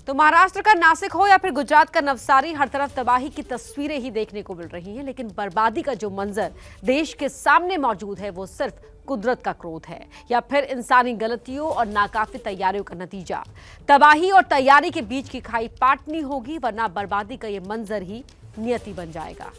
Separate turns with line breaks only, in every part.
तो महाराष्ट्र का नासिक हो या फिर गुजरात का नवसारी, हर तरफ तबाही की तस्वीरें ही देखने को मिल रही हैं। लेकिन बर्बादी का जो मंजर देश के सामने मौजूद है वो सिर्फ कुदरत का क्रोध है या फिर इंसानी गलतियों और नाकाफी तैयारियों का नतीजा। तबाही और तैयारी के बीच की खाई पाटनी होगी, वरना बर्बादी का ये मंजर ही नियति बन जाएगा।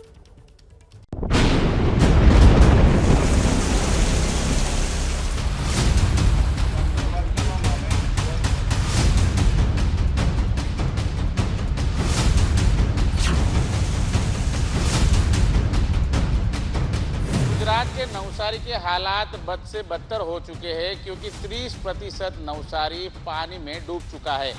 गुजरात के नवसारी के हालात बद से बदतर हो चुके हैं क्योंकि 30% नवसारी पानी में डूब चुका है।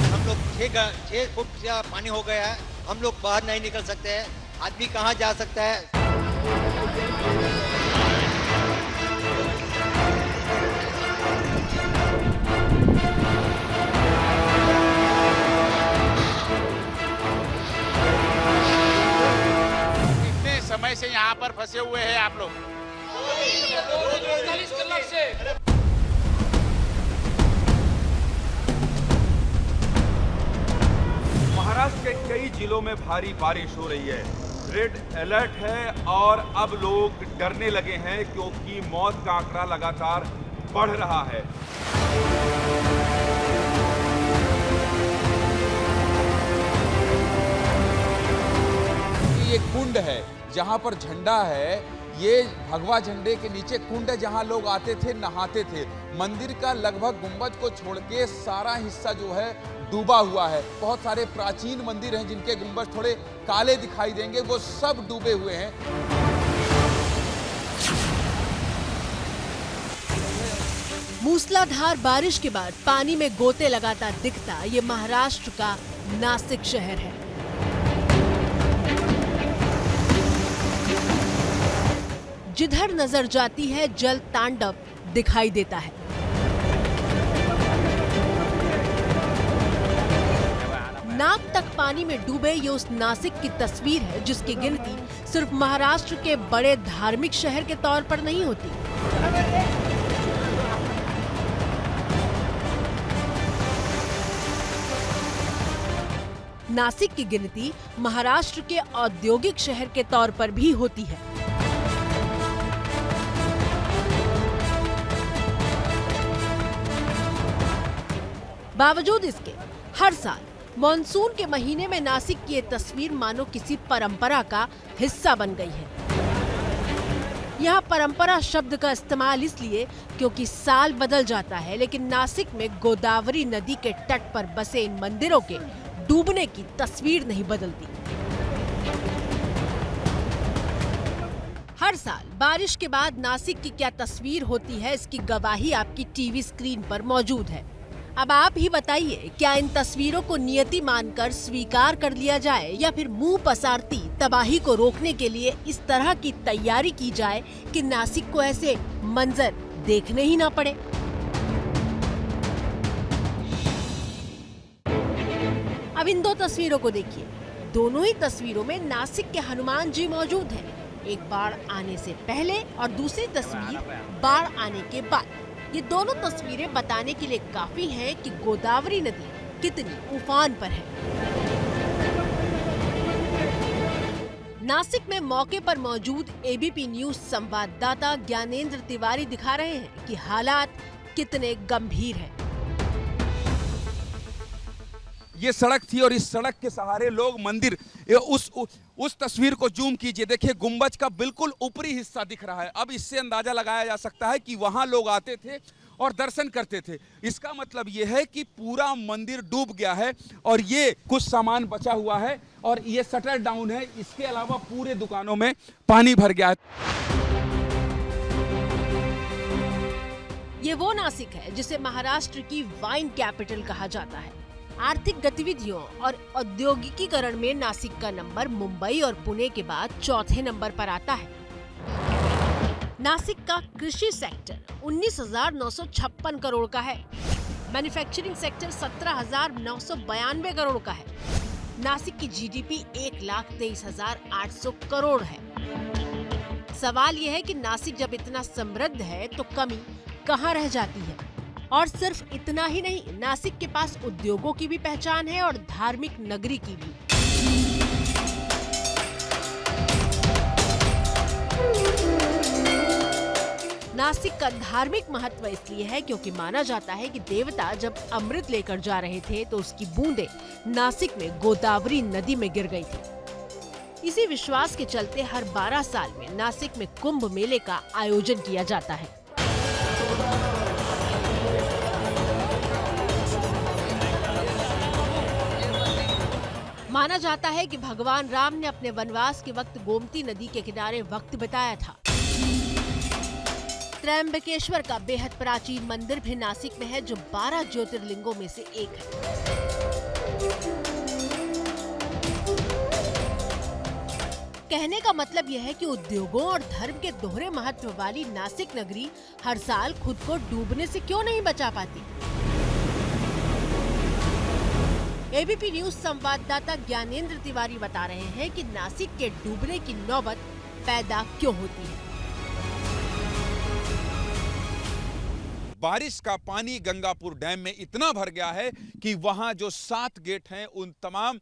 हम लोग 6 फुट से पानी हो गया है, हम लोग बाहर नहीं निकल सकते हैं। आदमी कहाँ जा सकता है?
समय से यहाँ पर फंसे हुए हैं आप लोग?
45 कलाक से।
महाराष्ट्र के कई जिलों में भारी बारिश हो रही है। रेड अलर्ट है और अब लोग डरने लगे हैं क्योंकि मौत का आंकड़ा लगातार बढ़ रहा है।
ये कुंड है जहाँ पर झंडा है, ये भगवा झंडे के नीचे कुंड है जहाँ लोग आते थे, नहाते थे। मंदिर का लगभग गुंबद को छोड़ के सारा हिस्सा जो है डूबा हुआ है। बहुत सारे प्राचीन मंदिर हैं जिनके गुंबद थोड़े काले दिखाई देंगे, वो सब डूबे हुए हैं।
मूसलाधार बारिश के बाद पानी में गोते लगातार दिखता ये महाराष्ट्र का नासिक शहर है। जिधर नजर जाती है जल तांडव दिखाई देता है। नाक तक पानी में डूबे ये उस नासिक की तस्वीर है जिसकी गिनती सिर्फ महाराष्ट्र के बड़े धार्मिक शहर के तौर पर नहीं होती। नासिक की गिनती महाराष्ट्र के औद्योगिक शहर के तौर पर भी होती है। बावजूद इसके हर साल मॉनसून के महीने में नासिक की ये तस्वीर मानो किसी परंपरा का हिस्सा बन गई है। यहाँ परंपरा शब्द का इस्तेमाल इसलिए क्योंकि साल बदल जाता है, लेकिन नासिक में गोदावरी नदी के तट पर बसे इन मंदिरों के डूबने की तस्वीर नहीं बदलती। हर साल बारिश के बाद नासिक की क्या तस्वीर होती है, इसकी गवाही आपकी टीवी स्क्रीन पर मौजूद है। अब आप ही बताइए, क्या इन तस्वीरों को नियति मानकर स्वीकार कर लिया जाए या फिर मुंह पसारती तबाही को रोकने के लिए इस तरह की तैयारी की जाए कि नासिक को ऐसे मंजर देखने ही ना पड़े। अब इन दो तस्वीरों को देखिए। दोनों ही तस्वीरों में नासिक के हनुमान जी मौजूद हैं। एक बाढ़ आने से पहले और दूसरी तस्वीर बाढ़ आने के बाद। ये दोनों तस्वीरें बताने के लिए काफी हैं कि गोदावरी नदी कितनी उफान पर है। नासिक में मौके पर मौजूद एबीपी न्यूज संवाददाता ज्ञानेंद्र तिवारी दिखा रहे हैं कि हालात कितने गंभीर हैं।
ये सड़क थी और इस सड़क के सहारे लोग मंदिर, उस तस्वीर को जूम कीजिए, देखिए गुंबज का बिल्कुल ऊपरी हिस्सा दिख रहा है। अब इससे अंदाजा लगाया जा सकता है कि वहां लोग आते थे और दर्शन करते थे। इसका मतलब ये है कि पूरा मंदिर डूब गया है और ये कुछ सामान बचा हुआ है और ये शटर डाउन है। इसके अलावा पूरे दुकानों में पानी भर गया है।
ये वो नासिक है जिसे महाराष्ट्र की वाइन कैपिटल कहा जाता है। आर्थिक गतिविधियों और औद्योगिकीकरण में नासिक का नंबर मुंबई और पुणे के बाद चौथे नंबर पर आता है। नासिक का कृषि सेक्टर 19,956 करोड़ का है। मैन्युफैक्चरिंग सेक्टर 17,992 करोड़ का है। नासिक की जीडीपी 1,23,800 करोड़ है। सवाल यह है कि नासिक जब इतना समृद्ध है तो कमी कहाँ रह जाती है। और सिर्फ इतना ही नहीं, नासिक के पास उद्योगों की भी पहचान है और धार्मिक नगरी की भी। नासिक का धार्मिक महत्व इसलिए है क्योंकि माना जाता है कि देवता जब अमृत लेकर जा रहे थे तो उसकी बूंदें नासिक में गोदावरी नदी में गिर गई थी। इसी विश्वास के चलते हर 12 साल में नासिक में कुंभ मेले का आयोजन किया जाता है। माना जाता है कि भगवान राम ने अपने वनवास के वक्त गोमती नदी के किनारे वक्त बिताया था। त्र्यंबकेश्वर का बेहद प्राचीन मंदिर भी नासिक में है, जो 12 ज्योतिर्लिंगों में से एक है। कहने का मतलब यह है कि उद्योगों और धर्म के दोहरे महत्व वाली नासिक नगरी हर साल खुद को डूबने से क्यों नहीं बचा पाती। एबीपी न्यूज संवाददाता ज्ञानेंद्र तिवारी बता रहे हैं कि नासिक के डूबने की नौबत पैदा क्यों होती है।
बारिश का पानी गंगापुर डैम में इतना भर गया है कि वहां जो 7 गेट हैं उन तमाम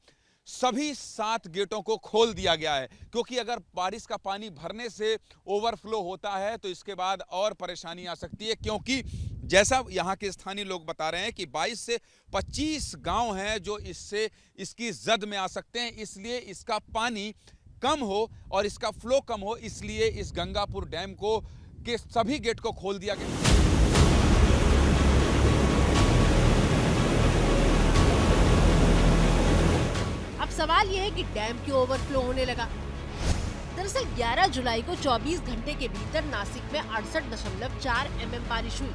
सभी 7 गेटों को खोल दिया गया है, क्योंकि अगर बारिश का पानी भरने से ओवरफ्लो होता है तो इसके बाद और परेशानी आ सकती है। क्योंकि जैसा यहाँ के स्थानीय लोग बता रहे हैं कि 22 से 25 गांव हैं जो इसकी जद में आ सकते हैं, इसलिए इसका पानी कम हो और इसका फ्लो कम हो, इसलिए इस गंगापुर डैम को के सभी गेट को खोल दिया गया।
अब सवाल यह है कि डैम क्यों ओवरफ्लो होने लगा। दरअसल 11 जुलाई को 24 घंटे के भीतर नासिक में 68.4 mm बारिश हुई।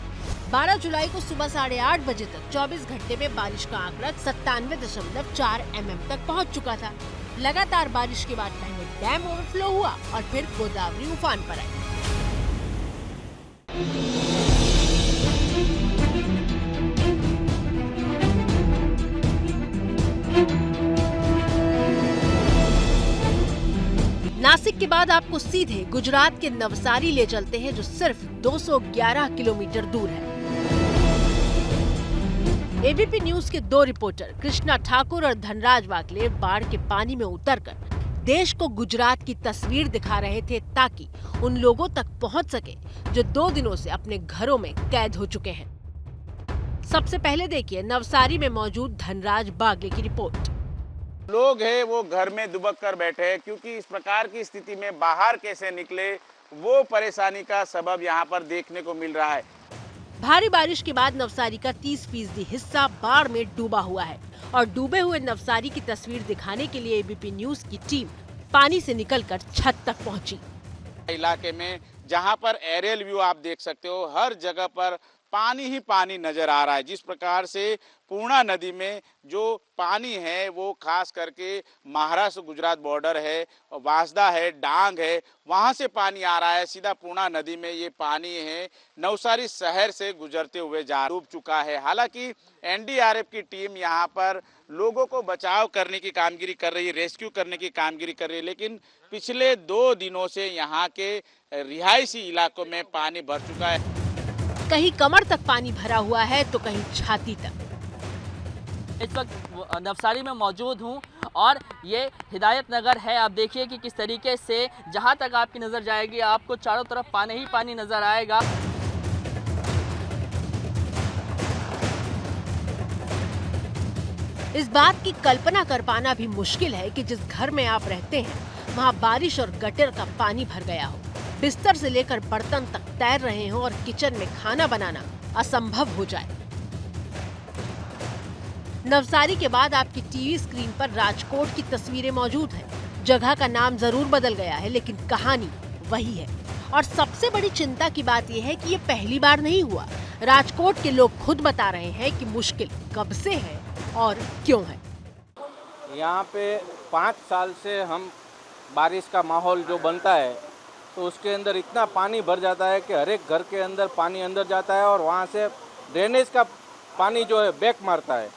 12 जुलाई को सुबह 8:30 बजे तक 24 घंटे में बारिश का आंकड़ा 97.4 mm तक पहुंच चुका था। लगातार बारिश के बाद पहले डैम ओवरफ्लो हुआ और फिर गोदावरी उफान पर आई। नासिक के बाद आपको सीधे गुजरात के नवसारी ले चलते हैं, जो सिर्फ 211 किलोमीटर दूर है। एबीपी न्यूज के 2 रिपोर्टर कृष्णा ठाकुर और धनराज वाकले बाढ़ के पानी में उतरकर देश को गुजरात की तस्वीर दिखा रहे थे, ताकि उन लोगों तक पहुंच सके जो 2 दिनों से अपने घरों में कैद हो चुके हैं। सबसे पहले देखिए नवसारी में मौजूद धनराज बागले की रिपोर्ट।
लोग हैं वो घर में दुबक कर बैठे हैं, क्योंकि इस प्रकार की स्थिति में बाहर कैसे निकले वो परेशानी का सबब यहाँ पर देखने को मिल रहा है।
भारी बारिश के बाद नवसारी का 30% हिस्सा बाढ़ में डूबा हुआ है और डूबे हुए नवसारी की तस्वीर दिखाने के लिए एबीपी न्यूज की टीम पानी से निकलकर छत तक पहुंची।
इलाके में जहां पर एरियल व्यू आप देख सकते हो, हर जगह पर पानी ही पानी नजर आ रहा है। जिस प्रकार से पूर्णा नदी में जो पानी है वो खास करके महाराष्ट्र गुजरात बॉर्डर है, वासदा है, डांग है, वहां से पानी आ रहा है सीधा पूर्णा नदी में। ये पानी है नवसारी शहर से गुजरते हुए डूब चुका है। हालांकि एनडीआरएफ की टीम यहाँ पर लोगों को बचाव करने की कामगिरी कर रही है, रेस्क्यू करने की कामगिरी कर रही है, लेकिन पिछले 2 दिनों से यहाँ के रिहायशी इलाकों में पानी भर चुका है।
कहीं कमर तक पानी भरा हुआ है तो कहीं छाती तक।
इस वक्त नवसारी में मौजूद हूं और ये हिदायत नगर है। आप देखिए कि किस तरीके से जहां तक आपकी नज़र जाएगी आपको चारों तरफ पानी ही पानी नज़र आएगा।
इस बात की कल्पना कर पाना भी मुश्किल है कि जिस घर में आप रहते हैं वहां बारिश और गटर का पानी भर गया हो, बिस्तर से लेकर बर्तन तक तैर रहे हों और किचन में खाना बनाना असंभव हो जाए। नवसारी के बाद आपकी टीवी स्क्रीन पर राजकोट की तस्वीरें मौजूद हैं। जगह का नाम जरूर बदल गया है, लेकिन कहानी वही है। और सबसे बड़ी चिंता की बात यह है कि ये पहली बार नहीं हुआ। राजकोट के लोग खुद बता रहे हैं कि मुश्किल कब से है और क्यों है।
यहाँ पे 5 साल से हम बारिश का माहौल जो बनता है तो उसके अंदर इतना पानी भर जाता है कि हर एक घर के अंदर पानी अंदर जाता है और वहाँ से ड्रेनेज का पानी जो है बैक मारता है,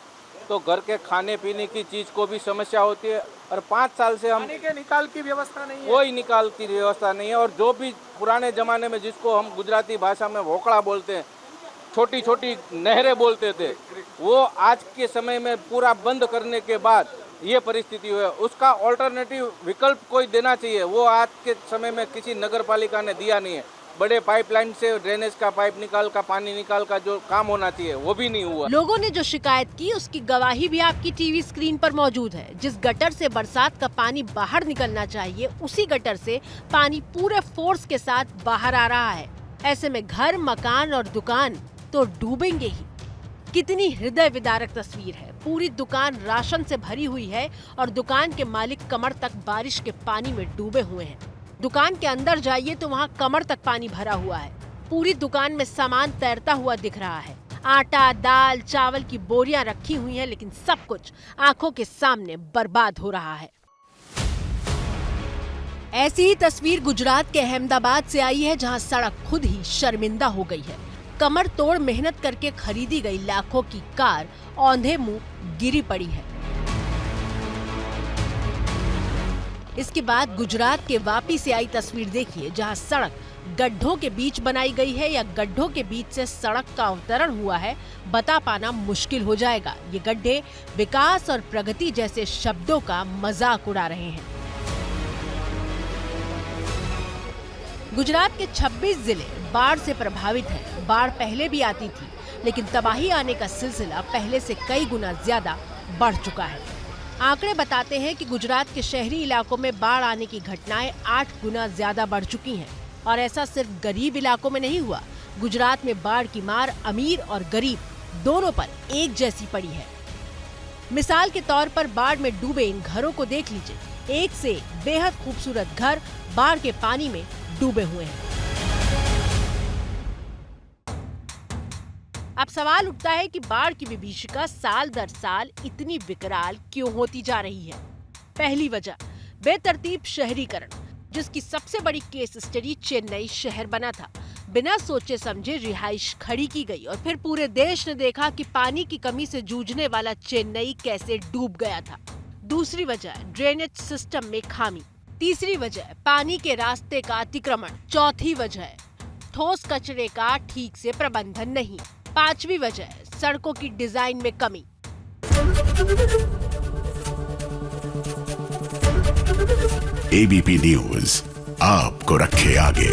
तो घर के खाने पीने की चीज़ को भी समस्या होती है। और 5 साल से हम
पानी के निकाल की व्यवस्था नहीं है।
कोई निकाल की व्यवस्था नहीं है। और जो भी पुराने ज़माने में जिसको हम गुजराती भाषा में वोकड़ा बोलते हैं, छोटी छोटी नहरें बोलते थे, वो आज के समय में पूरा बंद करने के बाद ये परिस्थिति हुई है। उसका ऑल्टरनेटिव विकल्प कोई देना चाहिए, वो आज के समय में किसी नगर पालिका ने दिया नहीं है। बड़े पाइपलाइन से ड्रेनेज का पाइप निकाल का पानी निकाल का जो काम होना चाहिए वो भी नहीं हुआ।
लोगों ने जो शिकायत की उसकी गवाही भी आपकी टीवी स्क्रीन पर मौजूद है। जिस गटर से बरसात का पानी बाहर निकलना चाहिए, उसी गटर से पानी पूरे फोर्स के साथ बाहर आ रहा है। ऐसे में घर, मकान और दुकान तो डूबेंगे ही। कितनी हृदय विदारक तस्वीर है। पूरी दुकान राशन से भरी हुई है और दुकान के मालिक कमर तक बारिश के पानी में डूबे हुए हैं। दुकान के अंदर जाइए तो वहाँ कमर तक पानी भरा हुआ है। पूरी दुकान में सामान तैरता हुआ दिख रहा है। आटा, दाल, चावल की बोरियां रखी हुई हैं, लेकिन सब कुछ आंखों के सामने बर्बाद हो रहा है। ऐसी ही तस्वीर गुजरात के अहमदाबाद से आई है, जहां सड़क खुद ही शर्मिंदा हो गई है। कमर तोड़ मेहनत करके खरीदी गई लाखों की कार औंधे मुंह गिरी पड़ी है। इसके बाद गुजरात के वापी से आई तस्वीर देखिए, जहां सड़क गड्ढों के बीच बनाई गई है या गड्ढों के बीच से सड़क का अवतरण हुआ है, बता पाना मुश्किल हो जाएगा। ये गड्ढे विकास और प्रगति जैसे शब्दों का मजाक उड़ा रहे हैं। गुजरात के 26 जिले बाढ़ से प्रभावित हैं। बाढ़ पहले भी आती थी, लेकिन तबाही आने का सिलसिला पहले से कई गुना ज्यादा बढ़ चुका है। आंकड़े बताते हैं कि गुजरात के शहरी इलाकों में बाढ़ आने की घटनाएं 8 गुना ज्यादा बढ़ चुकी हैं। और ऐसा सिर्फ गरीब इलाकों में नहीं हुआ। गुजरात में बाढ़ की मार अमीर और गरीब दोनों पर एक जैसी पड़ी है। मिसाल के तौर पर बाढ़ में डूबे इन घरों को देख लीजिए। एक से बेहद खूबसूरत घर बाढ़ के पानी में डूबे हुए हैं। अब सवाल उठता है कि बाढ़ की विभीषिका साल दर साल इतनी विकराल क्यों होती जा रही है। पहली वजह बेतरतीब शहरीकरण, जिसकी सबसे बड़ी केस स्टडी चेन्नई शहर बना था। बिना सोचे समझे रिहाइश खड़ी की गई और फिर पूरे देश ने देखा कि पानी की कमी से जूझने वाला चेन्नई कैसे डूब गया था। दूसरी वजह ड्रेनेज सिस्टम में खामी। तीसरी वजह पानी के रास्ते का अतिक्रमण। चौथी वजह ठोस कचरे का ठीक से प्रबंधन नहीं। पांचवी वजह सड़कों की डिजाइन में कमी।
एबीपी न्यूज आपको रखे आगे।